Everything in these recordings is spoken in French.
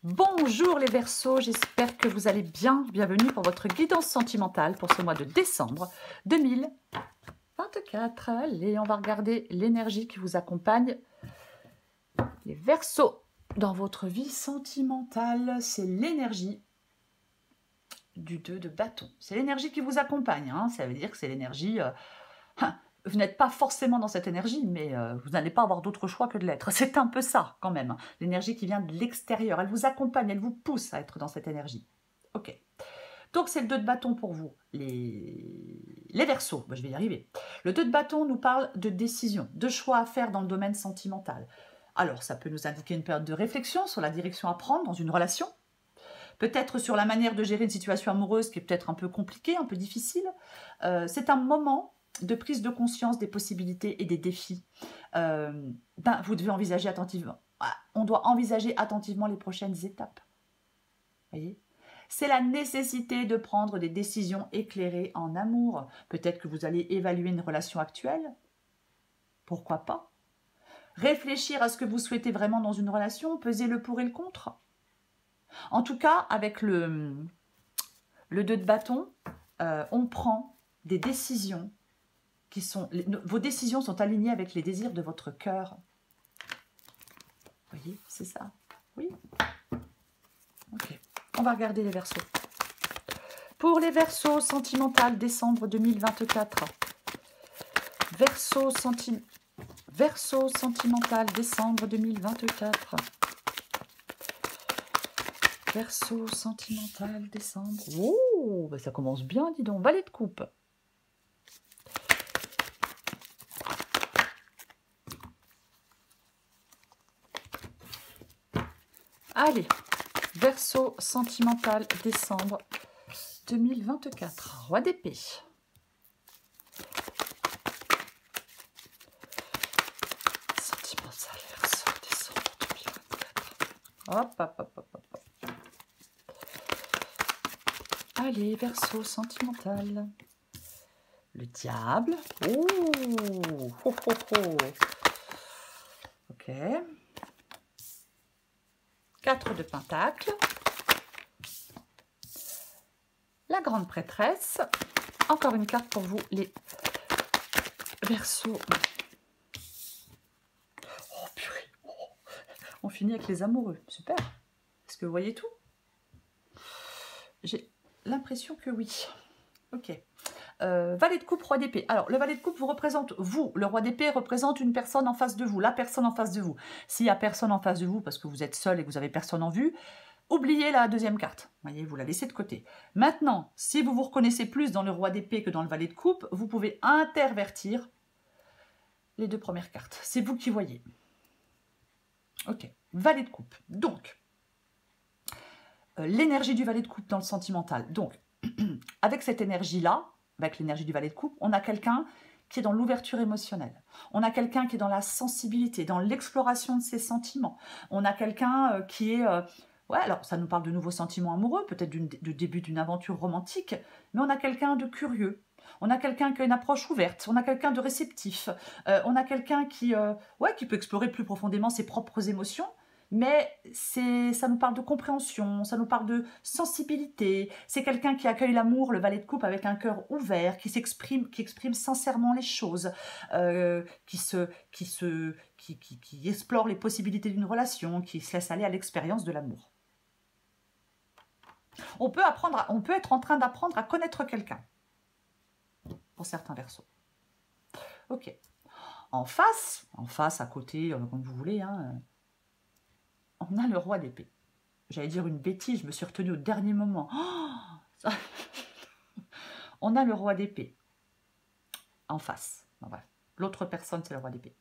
Bonjour les Verseaux, j'espère que vous allez bien. Bienvenue pour votre guidance sentimentale pour ce mois de décembre 2024. Allez, on va regarder l'énergie qui vous accompagne. Les Verseaux, dans votre vie sentimentale, c'est l'énergie du 2 de bâton. C'est l'énergie qui vous accompagne, hein. Ça veut dire que c'est l'énergie... vous n'êtes pas forcément dans cette énergie, mais vous n'allez pas avoir d'autre choix que de l'être. C'est un peu ça, quand même. L'énergie qui vient de l'extérieur. Elle vous accompagne, elle vous pousse à être dans cette énergie. Ok. Donc, c'est le 2 de bâton pour vous. Les Verseaux, je vais y arriver. Le 2 de bâton nous parle de décision, de choix à faire dans le domaine sentimental. Alors, ça peut nous indiquer une période de réflexion sur la direction à prendre dans une relation. Peut-être sur la manière de gérer une situation amoureuse qui est peut-être un peu compliquée, un peu difficile. C'est un moment de prise de conscience des possibilités et des défis. Vous devez envisager attentivement. On doit envisager attentivement les prochaines étapes. Voyez ? C'est la nécessité de prendre des décisions éclairées en amour. Peut-être que vous allez évaluer une relation actuelle. Pourquoi pas ? Réfléchir à ce que vous souhaitez vraiment dans une relation, peser le pour et le contre. En tout cas, avec le 2 de bâton, on prend des décisions qui sont... Vos décisions sont alignées avec les désirs de votre cœur. Vous voyez, c'est ça. Oui. Ok. On va regarder les Verseaux. Pour les Verseaux sentimentales, décembre 2024. Verseaux sentimental, décembre 2024. Verseau sentimental, décembre. Oh, ça commence bien, dis donc. Valet de coupe. Allez, Verseau sentimental, décembre 2024. Roi d'épée. Sentimental, Verseau, décembre 2024. Hop, hop, hop, hop, hop. Allez, Verseau sentimental. Le diable. Oh, oh, oh, oh. Ok. 4 de pentacles. La grande prêtresse. Encore une carte pour vous, les Verseaux. Oh, purée. Oh. On finit avec les amoureux. Super. Est-ce que vous voyez tout? J'ai l'impression que oui. Ok. Valet de coupe, roi d'épée. Alors, le valet de coupe vous représente, vous, le roi d'épée représente une personne en face de vous, la personne en face de vous. S'il n'y a personne en face de vous, parce que vous êtes seul et que vous n'avez personne en vue, oubliez la deuxième carte. Vous voyez, vous la laissez de côté. Maintenant, si vous vous reconnaissez plus dans le roi d'épée que dans le valet de coupe, vous pouvez intervertir les deux premières cartes. C'est vous qui voyez. Ok, valet de coupe. Donc, l'énergie du valet de coupe dans le sentimental. Donc, avec cette énergie-là, avec l'énergie du valet de coupe, on a quelqu'un qui est dans l'ouverture émotionnelle. On a quelqu'un qui est dans la sensibilité, dans l'exploration de ses sentiments. On a quelqu'un qui est... ouais, alors ça nous parle de nouveaux sentiments amoureux, peut-être du début d'une aventure romantique, mais on a quelqu'un de curieux. On a quelqu'un qui a une approche ouverte, on a quelqu'un de réceptif, on a quelqu'un qui peut explorer plus profondément ses propres émotions, mais ça nous parle de compréhension, ça nous parle de sensibilité. C'est quelqu'un qui accueille l'amour, le valet de coupe, avec un cœur ouvert, qui exprime sincèrement les choses, qui explore les possibilités d'une relation, qui se laisse aller à l'expérience de l'amour. On peut être en train d'apprendre à connaître quelqu'un, pour certains Verseaux. Ok. En face, à côté, comme vous voulez, hein, on a le roi d'épée. J'allais dire une bêtise, je me suis retenue au dernier moment. Oh, on a le roi d'épée en face. Bref. L'autre personne, c'est le roi d'épée.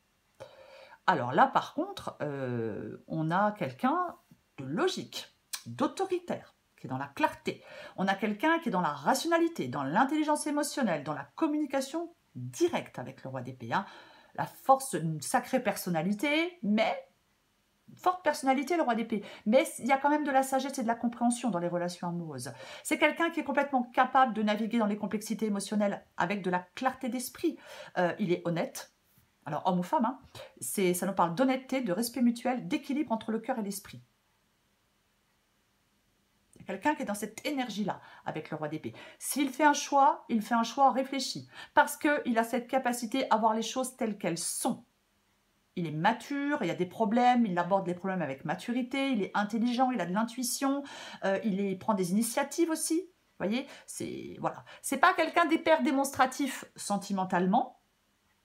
Alors là, par contre, on a quelqu'un de logique, d'autoritaire, qui est dans la clarté. On a quelqu'un qui est dans la rationalité, dans l'intelligence émotionnelle, dans la communication directe avec le roi d'épée. Hein. La force d'une sacrée personnalité, mais... forte personnalité, le roi d'épée, mais il y a quand même de la sagesse et de la compréhension dans les relations amoureuses. C'est quelqu'un qui est complètement capable de naviguer dans les complexités émotionnelles avec de la clarté d'esprit. Il est honnête, alors homme ou femme, hein, ça nous parle d'honnêteté, de respect mutuel, d'équilibre entre le cœur et l'esprit. Quelqu'un qui est dans cette énergie-là avec le roi d'épée. S'il fait un choix, il fait un choix réfléchi. Parce qu'il a cette capacité à voir les choses telles qu'elles sont. Il est mature, il y a des problèmes, il aborde les problèmes avec maturité, il est intelligent, il a de l'intuition, il prend des initiatives aussi. Vous voyez, c'est voilà. C'est pas quelqu'un d'hyper démonstratif sentimentalement,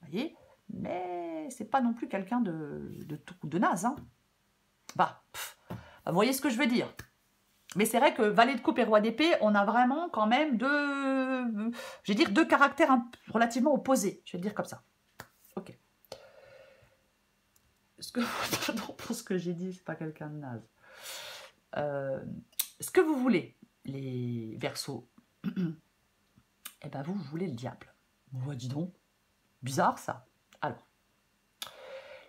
vous voyez, mais c'est pas non plus quelqu'un de naze. Hein. Bah, vous voyez ce que je veux dire. Mais c'est vrai que valet de coupe et roi d'épée, on a vraiment quand même deux caractères relativement opposés. Je vais le dire comme ça. Ok. Pardon pour ce que j'ai dit, c'est pas quelqu'un de naze. Ce que vous voulez, les Verseaux, eh ben vous voulez le diable. Ouais, dis donc, bizarre ça. Alors,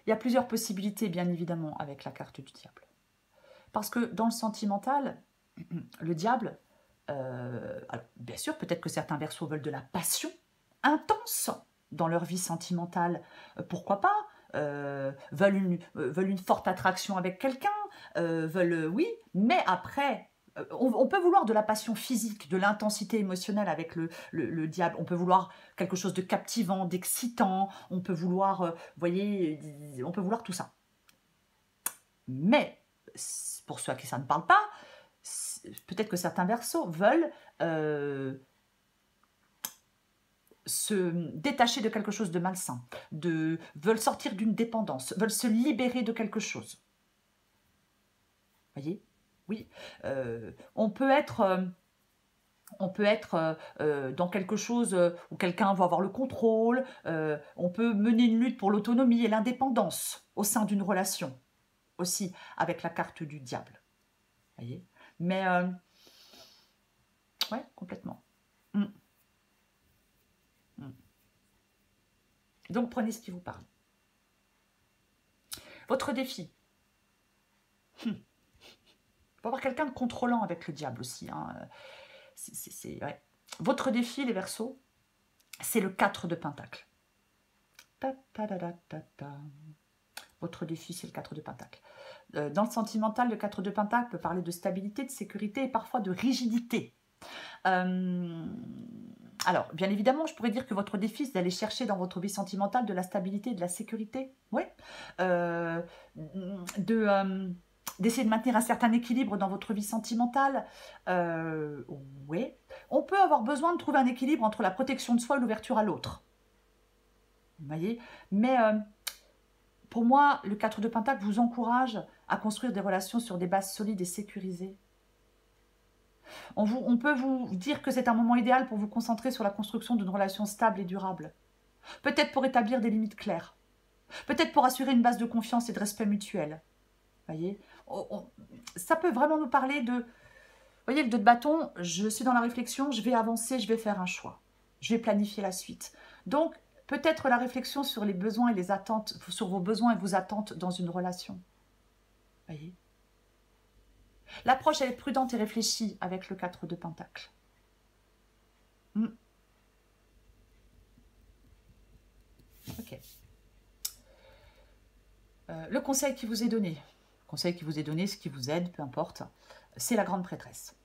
il y a plusieurs possibilités, bien évidemment, avec la carte du diable. Parce que dans le sentimental, le diable, alors, bien sûr, peut-être que certains Verseaux veulent de la passion intense dans leur vie sentimentale. Pourquoi pas veulent une forte attraction avec quelqu'un, oui, mais après, on peut vouloir de la passion physique, de l'intensité émotionnelle avec le diable, on peut vouloir quelque chose de captivant, d'excitant, on peut vouloir, vous voyez, on peut vouloir tout ça. Mais, pour ceux à qui ça ne parle pas, peut-être que certains Verseaux veulent se détacher de quelque chose de malsain, veulent sortir d'une dépendance, veulent se libérer de quelque chose. Voyez? Oui. On peut être dans quelque chose où quelqu'un va avoir le contrôle, on peut mener une lutte pour l'autonomie et l'indépendance au sein d'une relation, aussi avec la carte du diable. Voyez? Mais, ouais, complètement. Donc, prenez ce qui vous parle. Votre défi. Il faut avoir quelqu'un de contrôlant avec le diable aussi. Hein. Ouais. Votre défi, les Verseaux, c'est le 4 de Pentacle. Votre défi, c'est le 4 de Pentacle. Dans le sentimental, le 4 de Pentacle peut parler de stabilité, de sécurité et parfois de rigidité. Alors, bien évidemment, je pourrais dire que votre défi, c'est d'aller chercher dans votre vie sentimentale de la stabilité, de la sécurité. Oui. D'essayer de maintenir un certain équilibre dans votre vie sentimentale. Oui. On peut avoir besoin de trouver un équilibre entre la protection de soi et l'ouverture à l'autre. Vous voyez? Mais pour moi, le 4 de Pentacle vous encourage à construire des relations sur des bases solides et sécurisées. On peut vous dire que c'est un moment idéal pour vous concentrer sur la construction d'une relation stable et durable. Peut-être pour établir des limites claires. Peut-être pour assurer une base de confiance et de respect mutuel. Voyez, ça peut vraiment nous parler de... Vous voyez, le 2 de bâton, je suis dans la réflexion, je vais avancer, je vais faire un choix. Je vais planifier la suite. Donc, peut-être la réflexion sur les besoins et les attentes, sur vos besoins et vos attentes dans une relation. Voyez. L'approche, elle est prudente et réfléchie avec le 4 de Pentacle. Ok. Le conseil qui vous est donné, ce qui vous aide, peu importe, c'est la grande prêtresse.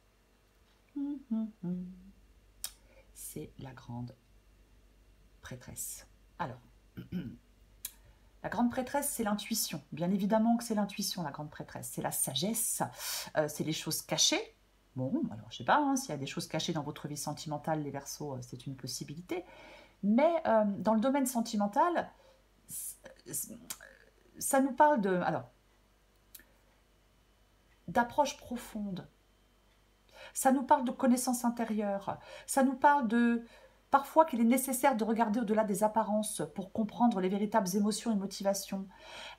C'est la grande prêtresse. Alors, la grande prêtresse, c'est l'intuition. Bien évidemment que c'est l'intuition, la grande prêtresse. C'est la sagesse, c'est les choses cachées. Bon, alors je sais pas, hein, s'il y a des choses cachées dans votre vie sentimentale, les Verseaux, c'est une possibilité. Mais dans le domaine sentimental, ça nous parle de, alors, d'approche profonde. Ça nous parle de connaissance intérieure. Ça nous parle de, parfois, qu'il est nécessaire de regarder au-delà des apparences pour comprendre les véritables émotions et motivations.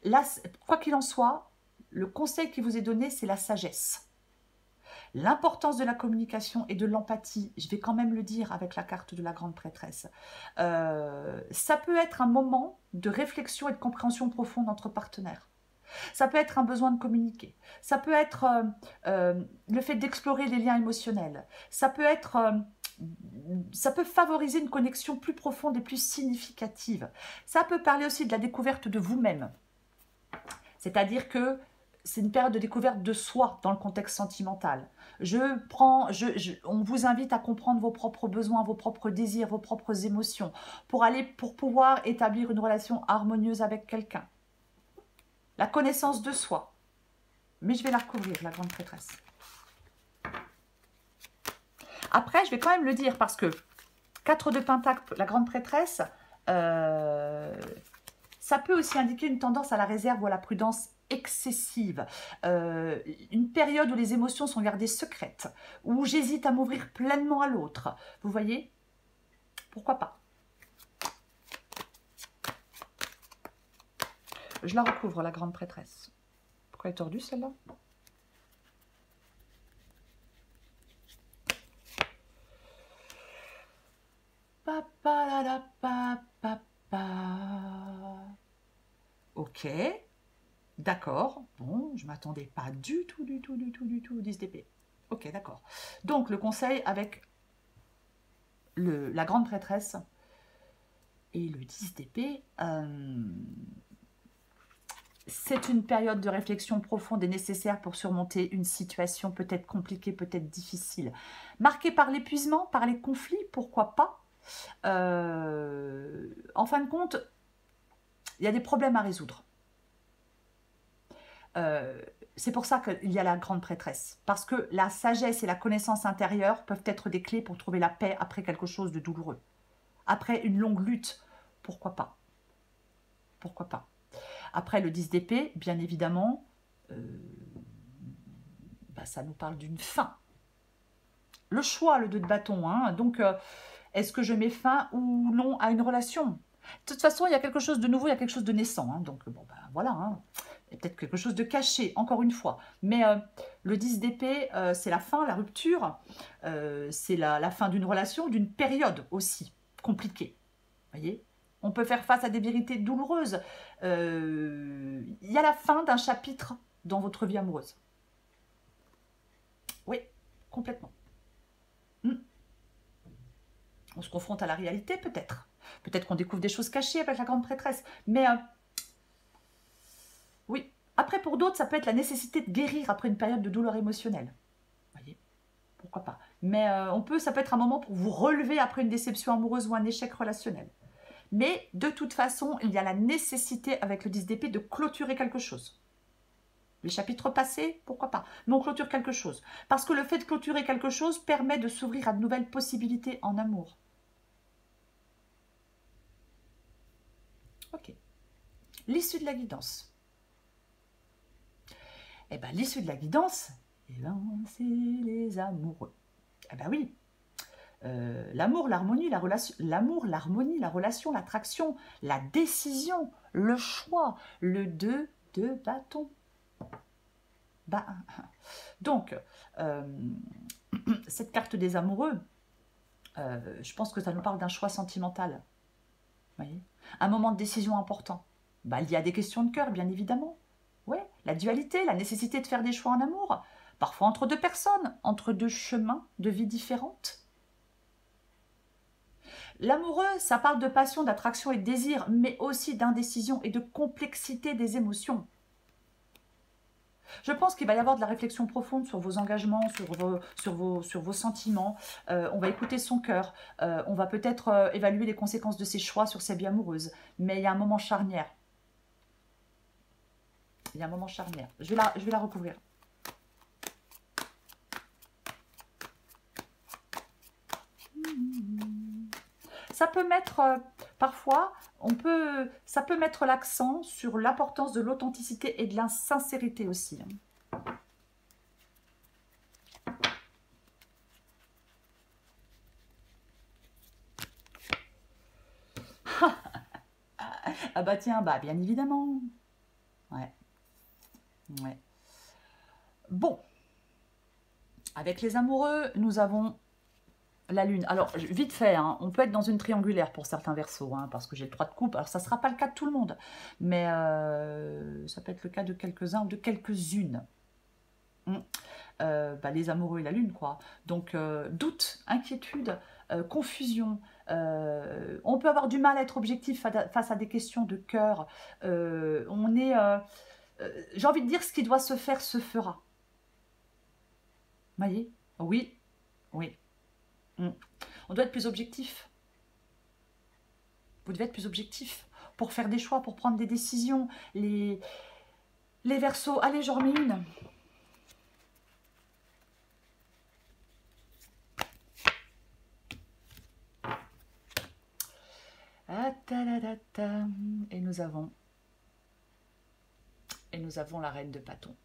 Là, quoi qu'il en soit, le conseil qui vous est donné, c'est la sagesse. L'importance de la communication et de l'empathie, je vais quand même le dire avec la carte de la grande prêtresse. Ça peut être un moment de réflexion et de compréhension profonde entre partenaires. Ça peut être un besoin de communiquer. Ça peut être le fait d'explorer les liens émotionnels. Ça peut favoriser une connexion plus profonde et plus significative. Ça peut parler aussi de la découverte de vous-même. C'est-à-dire que c'est une période de découverte de soi dans le contexte sentimental. On vous invite à comprendre vos propres besoins, vos propres désirs, vos propres émotions, pour pouvoir établir une relation harmonieuse avec quelqu'un. La connaissance de soi. Mais je vais la recouvrir, la grande prêtresse. Après, je vais quand même le dire parce que 4 de Pentacle, la grande prêtresse, ça peut aussi indiquer une tendance à la réserve ou à la prudence excessive. Une période où les émotions sont gardées secrètes, où j'hésite à m'ouvrir pleinement à l'autre. Vous voyez? Pourquoi pas? Je la recouvre, la grande prêtresse. Pourquoi elle est tordue, celle-là? Ok, d'accord. Bon, je ne m'attendais pas du tout, au 10 d'épée. Ok, d'accord. Donc, le conseil avec la grande prêtresse et le 10 d'épée, c'est une période de réflexion profonde et nécessaire pour surmonter une situation peut-être compliquée, peut-être difficile. Marquée par l'épuisement, par les conflits, pourquoi pas. En fin de compte, il y a des problèmes à résoudre. C'est pour ça qu'il y a la grande prêtresse. Parce que la sagesse et la connaissance intérieure peuvent être des clés pour trouver la paix après quelque chose de douloureux. Après une longue lutte, pourquoi pas? Pourquoi pas? Après le 10 d'épée, bien évidemment, ça nous parle d'une fin. Le choix, le 2 de bâton. Hein. Donc, est-ce que je mets fin ou non à une relation? De toute façon, il y a quelque chose de nouveau, il y a quelque chose de naissant. Hein. Donc, bon, voilà. Hein. Il y a peut-être quelque chose de caché, encore une fois. Mais le 10 d'épée, c'est la fin, la rupture. C'est la fin d'une relation, d'une période aussi compliquée. Vous voyez? On peut faire face à des vérités douloureuses. Il y a la fin d'un chapitre dans votre vie amoureuse. Oui, complètement. On se confronte à la réalité, peut-être. Peut-être qu'on découvre des choses cachées avec la grande prêtresse. Mais oui. Après, pour d'autres, ça peut être la nécessité de guérir après une période de douleur émotionnelle. Vous voyez? Pourquoi pas? Mais ça peut être un moment pour vous relever après une déception amoureuse ou un échec relationnel. Mais de toute façon, il y a la nécessité avec le 10 d'épée de clôturer quelque chose. Les chapitres passés, pourquoi pas? Mais on clôture quelque chose. Parce que le fait de clôturer quelque chose permet de s'ouvrir à de nouvelles possibilités en amour. Ok. L'issue de la guidance. Eh bien, l'issue de la guidance, c'est les amoureux. Eh bien oui. L'amour, l'harmonie, la relation, l'attraction, la décision, le choix, le 2 de bâton. Donc, cette carte des amoureux, je pense que ça nous parle d'un choix sentimental. Vous voyez? Un moment de décision important. Il y a des questions de cœur, bien évidemment. Ouais, la dualité, la nécessité de faire des choix en amour. Parfois entre deux personnes, entre deux chemins de vie différentes. L'amoureux, ça parle de passion, d'attraction et de désir, mais aussi d'indécision et de complexité des émotions. Je pense qu'il va y avoir de la réflexion profonde sur vos engagements, sur vos sentiments. On va écouter son cœur. On va peut-être évaluer les conséquences de ses choix sur sa vie amoureuse. Mais il y a un moment charnière. Il y a un moment charnière. Je vais la recouvrir. Ça peut mettre, parfois, ça peut mettre l'accent sur l'importance de l'authenticité et de la sincérité aussi. Ah bah tiens, bien évidemment. Ouais. Ouais. Bon. Avec les amoureux, nous avons la lune. Alors, vite fait, hein, on peut être dans une triangulaire pour certains versos, hein, parce que j'ai le 3 de coupe. Alors, ça ne sera pas le cas de tout le monde, mais ça peut être le cas de quelques-uns ou de quelques-unes. Les amoureux et la lune, quoi. Donc, doute, inquiétude, confusion. On peut avoir du mal à être objectif face à des questions de cœur. On est j'ai envie de dire, ce qui doit se faire, se fera. Vous voyez? Oui, oui. On doit être plus objectif. Vous devez être plus objectif pour faire des choix, pour prendre des décisions. Les Verseaux, allez, j'en remets une. Et nous avons la reine de bâton.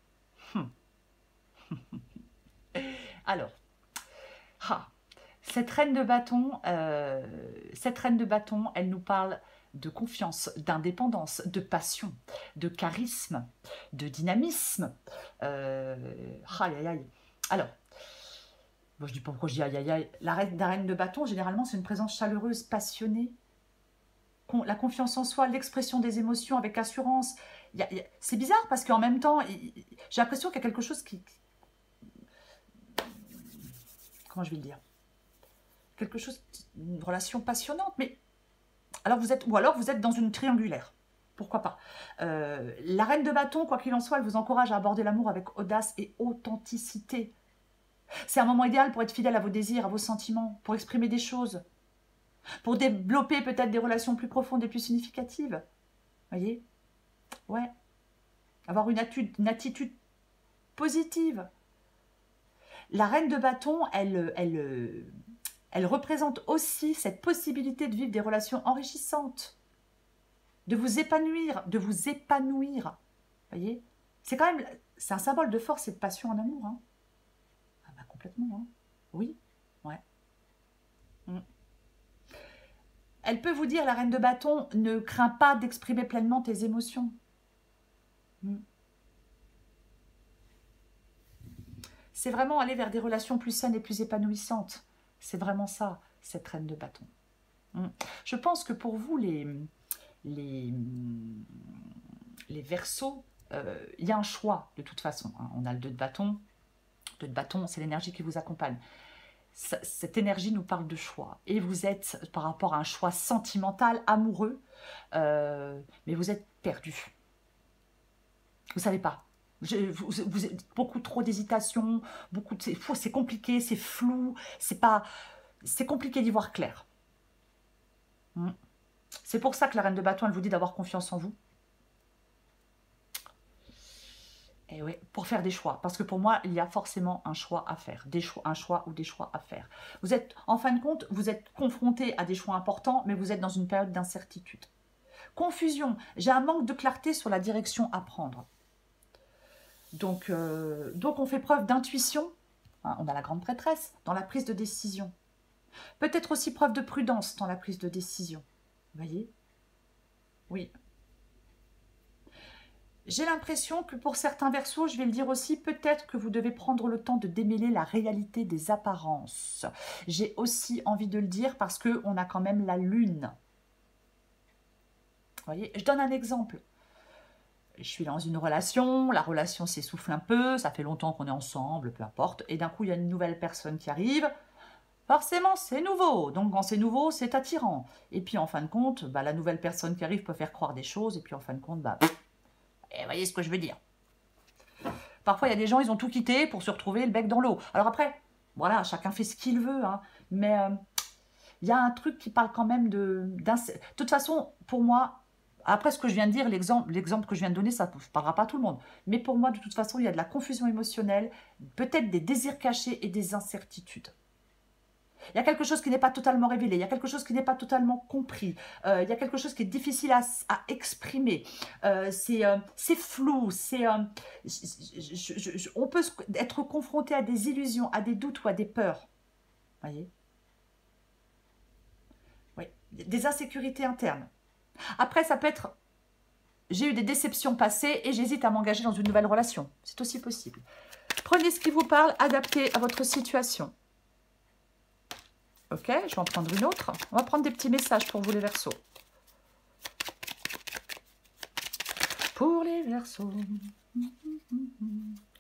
Alors, cette reine de bâton, elle nous parle de confiance, d'indépendance, de passion, de charisme, de dynamisme. Aïe, aïe, aïe. Alors, bon, je dis pas pourquoi je dis aïe, aïe, aïe. La reine de bâton, généralement, c'est une présence chaleureuse, passionnée. La confiance en soi, l'expression des émotions avec assurance. C'est bizarre parce qu'en même temps, j'ai l'impression qu'il y a quelque chose qui... Comment je vais le dire? Quelque chose, une relation passionnante, mais... Alors ou alors vous êtes dans une triangulaire. Pourquoi pas? La reine de bâton, quoi qu'il en soit, elle vous encourage à aborder l'amour avec audace et authenticité. C'est un moment idéal pour être fidèle à vos désirs, à vos sentiments, pour exprimer des choses, pour développer peut-être des relations plus profondes et plus significatives. Voyez? Ouais. Avoir une attitude positive. La reine de bâton, elle représente aussi cette possibilité de vivre des relations enrichissantes, de vous épanouir, Voyez? C'est un symbole de force et de passion en amour. Hein. Ah bah complètement. Hein. Oui, ouais. Elle peut vous dire, la reine de bâton, ne crains pas d'exprimer pleinement tes émotions. C'est vraiment aller vers des relations plus saines et plus épanouissantes. C'est vraiment ça, cette reine de bâton. Je pense que pour vous, les Verseaux, il y a un choix de toute façon. Hein. On a le 2 de bâton. 2 de bâton, c'est l'énergie qui vous accompagne. Cette énergie nous parle de choix. Et vous êtes, par rapport à un choix sentimental, amoureux, mais vous êtes perdu. Vous ne savez pas. Vous êtes beaucoup trop d'hésitation, c'est compliqué, c'est flou, c'est compliqué d'y voir clair. C'est pour ça que la reine de bâton, elle vous dit d'avoir confiance en vous. Et oui, pour faire des choix. Parce que pour moi, il y a forcément un choix à faire. Un choix ou des choix à faire. Vous êtes, en fin de compte, vous êtes confronté à des choix importants, mais vous êtes dans une période d'incertitude. Confusion. J'ai un manque de clarté sur la direction à prendre. Donc on fait preuve d'intuition. Hein, on a la grande prêtresse dans la prise de décision. Peut-être aussi preuve de prudence dans la prise de décision. Vous voyez? Oui. J'ai l'impression que pour certains Verseaux, je vais le dire aussi, peut-être que vous devez prendre le temps de démêler la réalité des apparences. J'ai aussi envie de le dire parce qu'on a quand même la lune. Vous voyez? Je donne un exemple. Je suis dans une relation, la relation s'essouffle un peu, ça fait longtemps qu'on est ensemble, peu importe, et d'un coup, il y a une nouvelle personne qui arrive. Forcément, c'est nouveau. Donc, quand c'est nouveau, c'est attirant. Et puis, en fin de compte, la nouvelle personne qui arrive peut faire croire des choses, et puis, en fin de compte, vous voyez ce que je veux dire. Parfois, il y a des gens, ils ont tout quitté pour se retrouver le bec dans l'eau. Alors après, voilà, chacun fait ce qu'il veut. Hein, mais il y a un truc qui parle quand même de toute façon, pour moi, après ce que je viens de dire, l'exemple que je viens de donner, ça ne parlera pas à tout le monde. Mais pour moi, de toute façon, il y a de la confusion émotionnelle, peut-être des désirs cachés et des incertitudes. Il y a quelque chose qui n'est pas totalement révélé, il y a quelque chose qui n'est pas totalement compris, il y a quelque chose qui est difficile à exprimer, c'est flou, on peut être confronté à des illusions, à des doutes ou à des peurs. Voyez? Oui, des insécurités internes. Après, ça peut être, j'ai eu des déceptions passées et j'hésite à m'engager dans une nouvelle relation. C'est aussi possible. Prenez ce qui vous parle, adaptez à votre situation. Ok, je vais en prendre une autre. On va prendre des petits messages pour vous les Verseaux. Pour les Verseaux.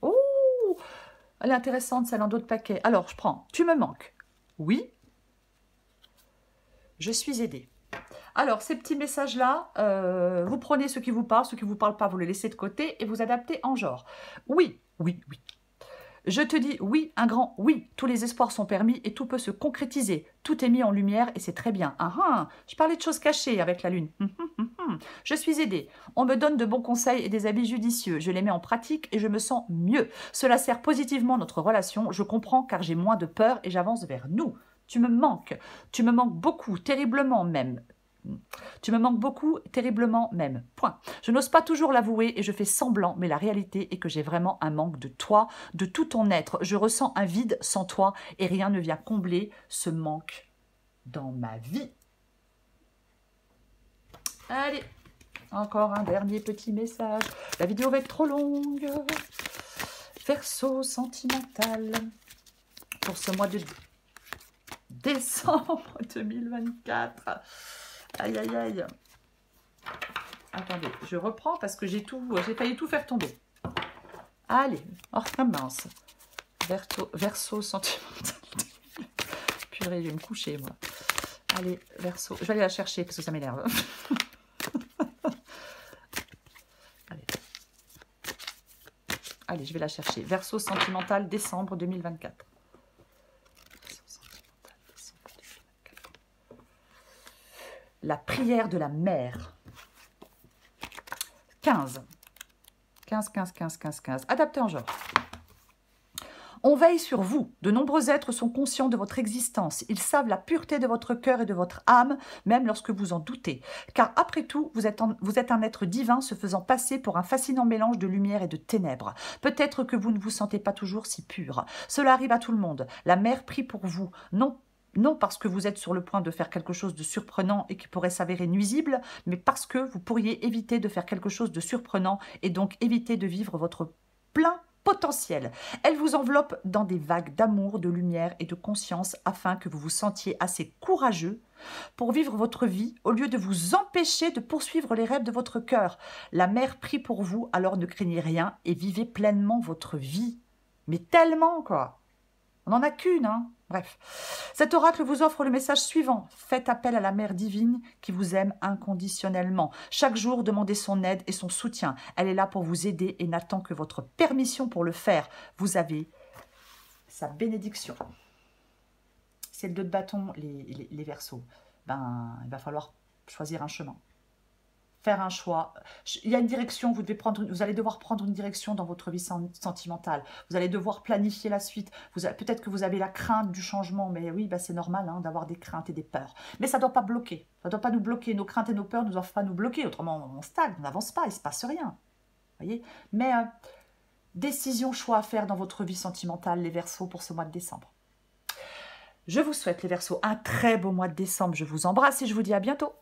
Oh, elle est intéressante, celle en d'autres paquets. Alors, je prends. Tu me manques. Oui. Je suis aidée. Alors, ces petits messages-là, vous prenez ceux qui vous parlent pas, vous les laissez de côté et vous adaptez en genre. Oui, oui, oui. Je te dis oui, un grand oui. Tous les espoirs sont permis et tout peut se concrétiser. Tout est mis en lumière et c'est très bien. Ah ah, je parlais de choses cachées avec la lune. Je suis aidée. On me donne de bons conseils et des habits judicieux. Je les mets en pratique et je me sens mieux. Cela sert positivement notre relation. Je comprends car j'ai moins de peur et j'avance vers nous. Tu me manques. Tu me manques beaucoup, terriblement même. Tu me manques beaucoup, terriblement même. Point. Je n'ose pas toujours l'avouer et je fais semblant, mais la réalité est que j'ai vraiment un manque de toi, de tout ton être. Je ressens un vide sans toi et rien ne vient combler ce manque dans ma vie. Allez, encore un dernier petit message. La vidéo va être trop longue. Verseau sentimental pour ce mois de décembre 2024. Aïe, aïe, aïe. Attendez, je reprends parce que j'ai failli tout faire tomber. Allez, oh mince. Verseau sentimental. Purée, je vais me coucher, moi. Allez, Verseau. Je vais aller la chercher parce que ça m'énerve. Allez, je vais la chercher. Verseau sentimental, décembre 2024. La prière de la mère. 15. 15. Adapté en genre. On veille sur vous. De nombreux êtres sont conscients de votre existence. Ils savent la pureté de votre cœur et de votre âme, même lorsque vous en doutez. Car après tout, vous êtes un être divin se faisant passer pour un fascinant mélange de lumière et de ténèbres. Peut-être que vous ne vous sentez pas toujours si pur. Cela arrive à tout le monde. La mère prie pour vous. Non parce que vous êtes sur le point de faire quelque chose de surprenant et qui pourrait s'avérer nuisible, mais parce que vous pourriez éviter de faire quelque chose de surprenant et donc éviter de vivre votre plein potentiel. Elle vous enveloppe dans des vagues d'amour, de lumière et de conscience afin que vous vous sentiez assez courageux pour vivre votre vie au lieu de vous empêcher de poursuivre les rêves de votre cœur. La mère prie pour vous, alors ne craignez rien et vivez pleinement votre vie. Mais tellement, quoi. On n'en a qu'une, hein. Bref, cet oracle vous offre le message suivant. Faites appel à la mère divine qui vous aime inconditionnellement. Chaque jour, demandez son aide et son soutien. Elle est là pour vous aider et n'attend que votre permission pour le faire. Vous avez sa bénédiction. C'est le 2 de bâton, les Verseaux. Ben, il va falloir choisir un chemin. Faire un choix. Il y a une direction, vous allez devoir prendre une direction dans votre vie sentimentale. Vous allez devoir planifier la suite. Peut-être que vous avez la crainte du changement, mais oui, bah, c'est normal hein, d'avoir des craintes et des peurs. Mais ça ne doit pas bloquer. Ça ne doit pas nous bloquer. Nos craintes et nos peurs ne doivent pas nous bloquer. Autrement, on stagne, on n'avance pas, il ne se passe rien. Voyez. Mais décision, choix à faire dans votre vie sentimentale, les Verseaux, pour ce mois de décembre. Je vous souhaite, les Verseaux, un très beau mois de décembre. Je vous embrasse et je vous dis à bientôt.